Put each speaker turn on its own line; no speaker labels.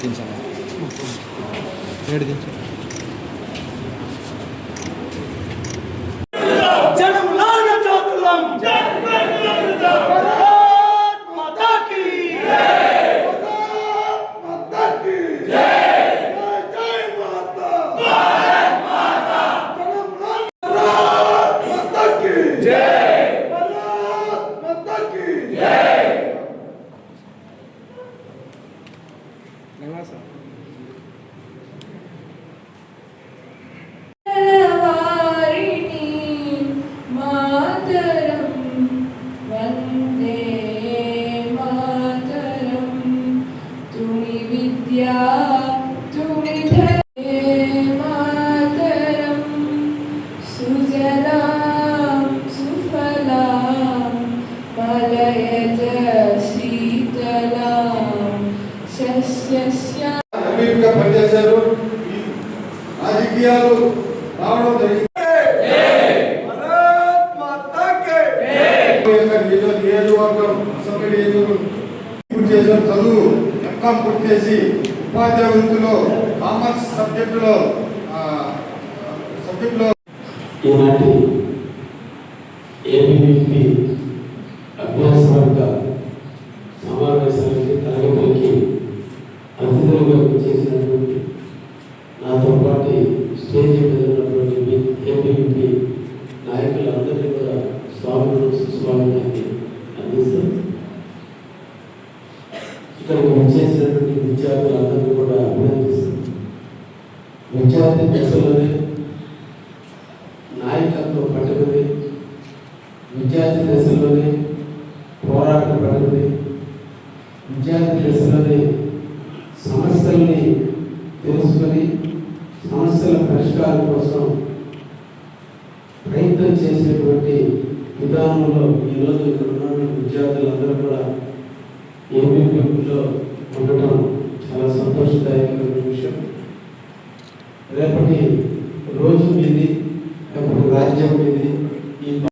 దించాను ఏడు దించాను
పనిచేశారు. రాజకీయాలు రావడం జరిగింది. నియోజకవర్గం అసెంబ్లీ పూర్తి చేసిన చదువు ఎంకాం పూర్తి చేసి ఉపాధ్యాయ వృత్తిలో కామర్స్ సబ్జెక్టులో
ఈనాటి ఏబీవీపీ అభ్యాస వర్గ సమావేశానికి తరగతులకి అతిథులుగా చేసినటువంటి నాతో పాటు స్టేజ్ మీద ఉన్నటువంటి ఏబీవీపీ నాయకులందరినీ కూడా స్వాగతం సుస్వాగతాన్ని అందిస్తారు. ఇక్కడికి వచ్చేసినటువంటి విద్యార్థులందరినీ కూడా అభినందిస్తారు. విద్యార్థి దశలోనే నాయకత్వం పట్టుకుని విద్యార్థి దశలోనే పోరాటం పట్టుకుని విద్యార్థి దశలోనే సమస్యల్ని తెలుసుకొని సమస్యల పరిష్కారం కోసం ప్రయత్నం చేసేటువంటి విధానంలో ఈరోజు ఇక్కడ ఉన్న విద్యార్థులందరూ కూడా ఏబీవీపీలో ఉండటం చాలా సంతోషదాయకమైన విషయం. రేపటి రోజు మీది రేపటి రాజ్యం మీది